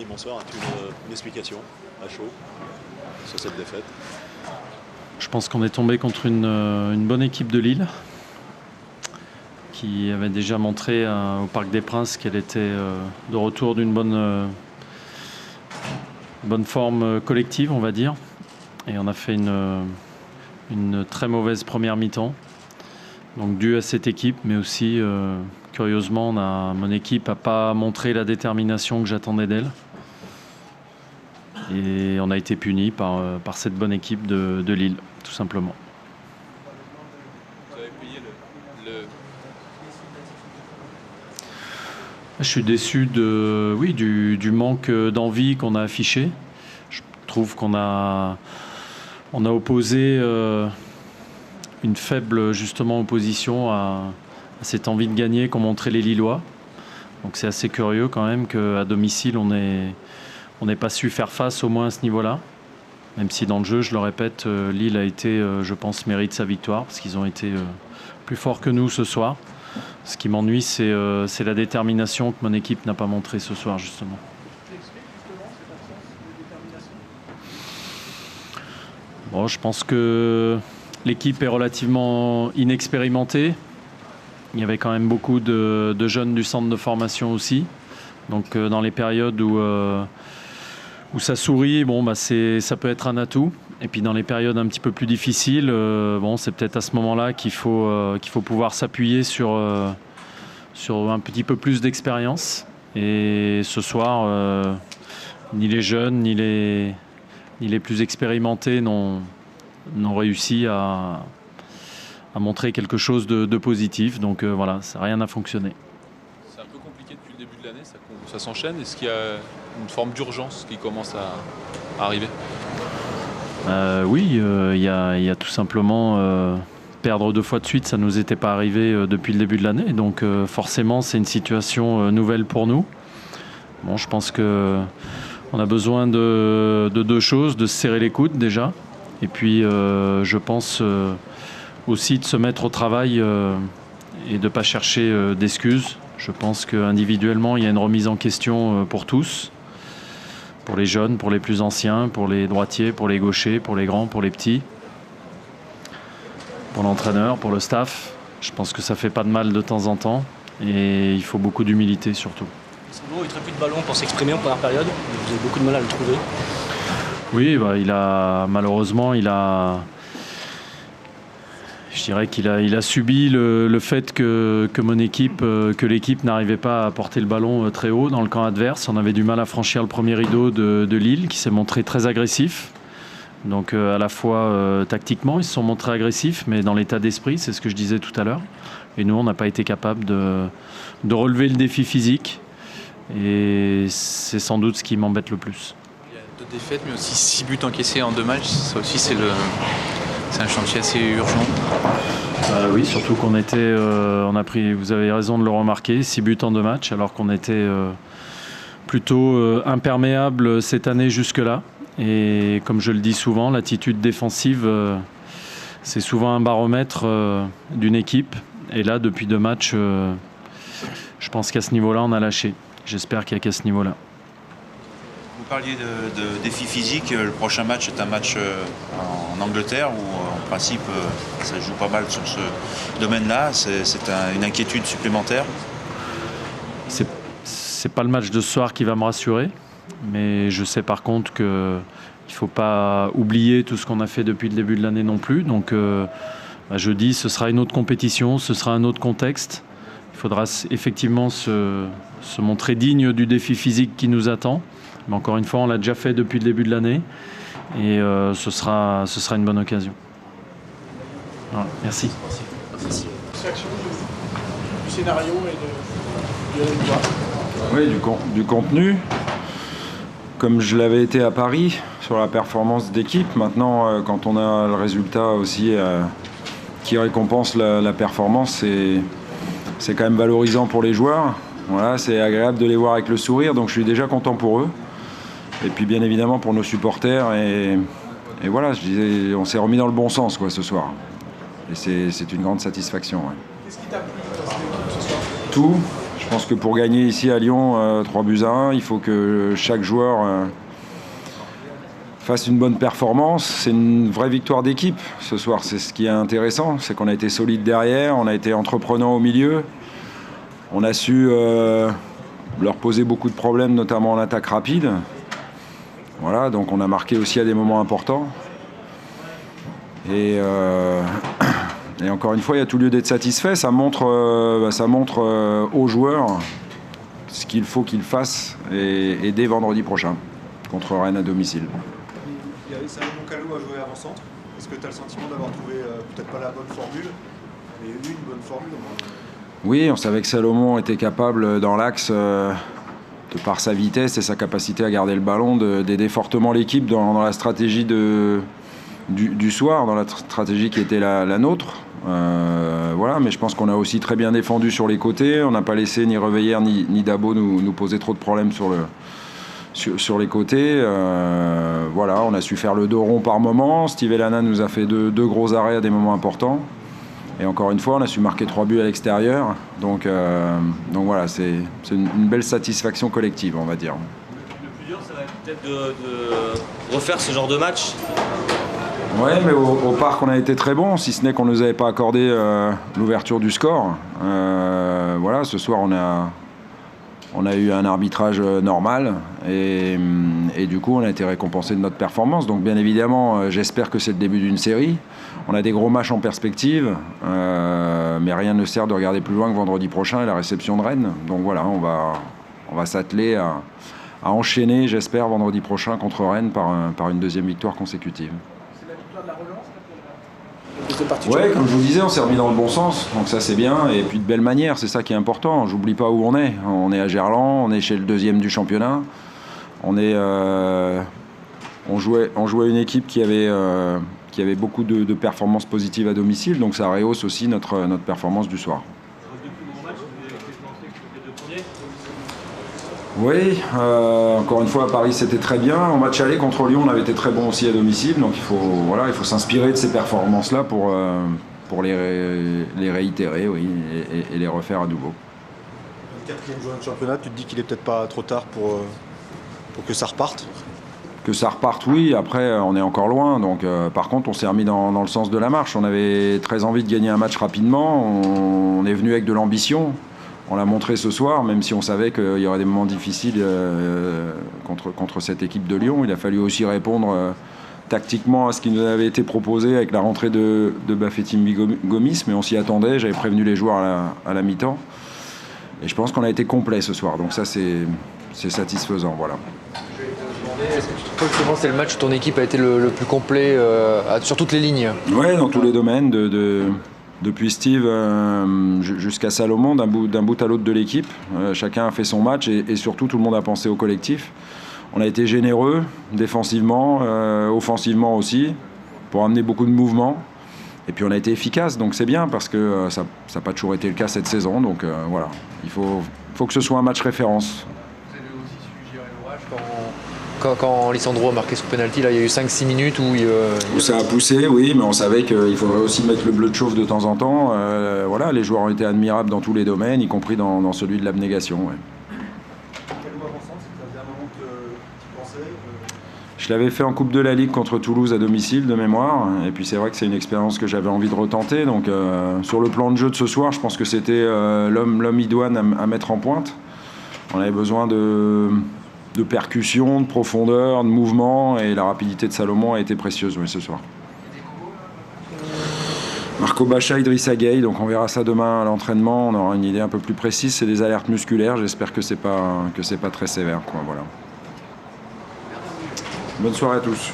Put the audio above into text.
Bonsoir, as-tu une explication à chaud sur cette défaite? Je pense qu'on est tombé contre une bonne équipe de Lille qui avait déjà montré au Parc des Princes qu'elle était de retour d'une bonne forme collective, on va dire. Et on a fait une très mauvaise première mi-temps. Donc dû à cette équipe, mais aussi curieusement, mon équipe n'a pas montré la détermination que j'attendais d'elle. Et on a été puni par cette bonne équipe de Lille, tout simplement. Vous avez payé le... Je suis déçu du manque d'envie qu'on a affiché. Je trouve qu'on a opposé une faible justement opposition à cette envie de gagner qu'ont montré les Lillois. Donc c'est assez curieux quand même qu'à domicile on n'ait pas su faire face au moins à ce niveau-là. Même si dans le jeu, je le répète, Lille a été, je pense, mérite sa victoire parce qu'ils ont été plus forts que nous ce soir. Ce qui m'ennuie, c'est la détermination que mon équipe n'a pas montrée ce soir, justement. Bon, je pense que l'équipe est relativement inexpérimentée. Il y avait quand même beaucoup de jeunes du centre de formation aussi. Donc dans les périodes où ça sourit, ça peut être un atout. Et puis dans les périodes un petit peu plus difficiles, c'est peut-être à ce moment-là qu'il faut pouvoir s'appuyer sur un petit peu plus d'expérience. Et ce soir, ni les jeunes, ni les plus expérimentés n'ont réussi à montrer quelque chose de positif. Donc rien n'a fonctionné. C'est un peu compliqué depuis le début de l'année, ça s'enchaîne. Est-ce qu'il y a une forme d'urgence qui commence à arriver? Oui, il y a tout simplement perdre 2 fois de suite, ça ne nous était pas arrivé depuis le début de l'année. Donc forcément, c'est une situation nouvelle pour nous. Bon, je pense qu'on a besoin de 2 choses, de se serrer les coudes déjà. Et puis je pense aussi de se mettre au travail et de ne pas chercher d'excuses. Je pense qu'individuellement, il y a une remise en question pour tous. Pour les jeunes, pour les plus anciens, pour les droitiers, pour les gauchers, pour les grands, pour les petits, pour l'entraîneur, pour le staff. Je pense que ça fait pas de mal de temps en temps et il faut beaucoup d'humilité surtout. Sabo, il ne traite plus de ballon pour s'exprimer en première période. Vous avez beaucoup de mal à le trouver. Oui, malheureusement, je dirais qu'il a subi le fait que mon équipe, que l'équipe n'arrivait pas à porter le ballon très haut dans le camp adverse. On avait du mal à franchir le premier rideau de Lille, qui s'est montré très agressif. Donc à la fois tactiquement, ils se sont montrés agressifs, mais dans l'état d'esprit, c'est ce que je disais tout à l'heure. Et nous, on n'a pas été capable de relever le défi physique. Et c'est sans doute ce qui m'embête le plus. Il y a 2 défaites, mais aussi 6 buts encaissés en 2 matchs. Ça aussi, c'est un chantier assez urgent. Oui, surtout qu'on était, on a pris, vous avez raison de le remarquer, 6 buts en 2 matchs, alors qu'on était plutôt imperméable cette année jusque-là. Et comme je le dis souvent, l'attitude défensive, c'est souvent un baromètre d'une équipe. Et là, depuis 2 matchs, je pense qu'à ce niveau-là, on a lâché. J'espère qu'il n'y a qu'à ce niveau-là. Vous parliez de défi physique. Le prochain match est un match en Angleterre où, en principe, ça joue pas mal sur ce domaine-là. C'est une inquiétude supplémentaire. C'est pas le match de ce soir qui va me rassurer, mais je sais par contre qu'il ne faut pas oublier tout ce qu'on a fait depuis le début de l'année non plus. Donc jeudi, ce sera une autre compétition, ce sera un autre contexte. Il faudra effectivement se montrer digne du défi physique qui nous attend. Mais encore une fois, on l'a déjà fait depuis le début de l'année et ce sera une bonne occasion. Voilà, merci. Satisfaction du scénario et de la victoire. Oui, du contenu. Comme je l'avais été à Paris sur la performance d'équipe, maintenant quand on a le résultat aussi qui récompense la performance, c'est quand même valorisant pour les joueurs. Voilà, c'est agréable de les voir avec le sourire, donc je suis déjà content pour eux. Et puis bien évidemment pour nos supporters. Et voilà, je disais, on s'est remis dans le bon sens ce soir. Et c'est une grande satisfaction. Ouais. Qu'est-ce qui t'a plu ce soir? Tout. Je Je pense que pour gagner ici à Lyon 3-1, il faut que chaque joueur fasse une bonne performance. C'est une vraie victoire d'équipe ce soir. C'est ce qui est intéressant, c'est qu'on a été solide derrière, on a été entreprenant au milieu. On a su leur poser beaucoup de problèmes, notamment en attaque rapide. Voilà, donc on a marqué aussi à des moments importants. Et encore une fois, il y a tout lieu d'être satisfait. Ça montre aux joueurs ce qu'il faut qu'ils fassent et dès vendredi prochain contre Rennes à domicile. Il y avait Salomon Kalou à jouer avant-centre. Est-ce que tu as le sentiment d'avoir trouvé peut-être pas la bonne formule, mais une bonne formule? Oui, on savait que Salomon était capable dans l'axe, de par sa vitesse et sa capacité à garder le ballon, d'aider fortement l'équipe dans la stratégie du soir, dans la stratégie qui était la nôtre. Voilà, mais je pense qu'on a aussi très bien défendu sur les côtés. On n'a pas laissé ni Reveillère ni Dabo nous poser trop de problèmes sur les côtés. Voilà, on a su faire le dos rond par moment. Steve Elana nous a fait deux gros arrêts à des moments importants. Et encore une fois, on a su marquer 3 buts à l'extérieur. Donc voilà, c'est une belle satisfaction collective, on va dire. Le plus dur, ça va être peut-être de refaire ce genre de match. Oui, mais au parc, on a été très bon, si ce n'est qu'on ne nous avait pas accordé l'ouverture du score. Voilà, ce soir, on a eu un arbitrage normal et du coup, on a été récompensé de notre performance. Donc, bien évidemment, j'espère que c'est le début d'une série. On a des gros matchs en perspective, mais rien ne sert de regarder plus loin que vendredi prochain et la réception de Rennes. Donc voilà, on va s'atteler à enchaîner, j'espère, vendredi prochain contre Rennes par une deuxième victoire consécutive. Oui, comme je vous disais, on s'est remis dans le bon sens, donc ça c'est bien, et puis de belle manière, c'est ça qui est important. J'oublie pas où on est. On est à Gerland, on est chez le 2e du championnat. On jouait une équipe qui avait beaucoup de performances positives à domicile, donc ça rehausse aussi notre performance du soir. Oui, encore une fois à Paris c'était très bien. En match aller contre Lyon on avait été très bon aussi à domicile, donc il faut s'inspirer de ces performances-là pour les réitérer, oui, et les refaire à nouveau. Le 4e joueur de championnat, tu te dis qu'il est peut-être pas trop tard pour que ça reparte? Que ça reparte, oui. Après, on est encore loin. Donc, par contre, on s'est remis dans le sens de la marche. On avait très envie de gagner un match rapidement. On est venu avec de l'ambition. On l'a montré ce soir, même si on savait qu'il y aurait des moments difficiles contre cette équipe de Lyon. Il a fallu aussi répondre tactiquement à ce qui nous avait été proposé avec la rentrée de Bafétimbi Gomis, mais on s'y attendait. J'avais prévenu les joueurs à la mi-temps. Et je pense qu'on a été complet ce soir. Donc ça, c'est satisfaisant. Voilà. Est-ce que tu trouves que justement c'est le match où ton équipe a été le plus complet sur toutes les lignes? Oui, dans tous les domaines, depuis Steve jusqu'à Salomon, d'un bout à l'autre de l'équipe. Chacun a fait son match et surtout tout le monde a pensé au collectif. On a été généreux défensivement, offensivement aussi, pour amener beaucoup de mouvements. Et puis on a été efficace, donc c'est bien parce que ça n'a pas toujours été le cas cette saison. Donc voilà, il faut que ce soit un match référence. Vous avez aussi su gérer l'orage quand Lisandro a marqué son penalty, là, il y a eu 5-6 minutes où ça a poussé, oui, mais on savait qu'il faudrait aussi mettre le bleu de chauffe de temps en temps. Voilà, les joueurs ont été admirables dans tous les domaines, y compris dans celui de l'abnégation. Ouais. Je l'avais fait en Coupe de la Ligue contre Toulouse à domicile de mémoire, et puis c'est vrai que c'est une expérience que j'avais envie de retenter. Donc sur le plan de jeu de ce soir, je pense que c'était l'homme idoine à mettre en pointe. On avait besoin de percussion, de profondeur, de mouvement, et la rapidité de Salomon a été précieuse ce soir. Marco Bacha, Idrissa Gueye, donc on verra ça demain à l'entraînement, on aura une idée un peu plus précise, c'est des alertes musculaires, j'espère que c'est pas très sévère, quoi, voilà. Bonne soirée à tous.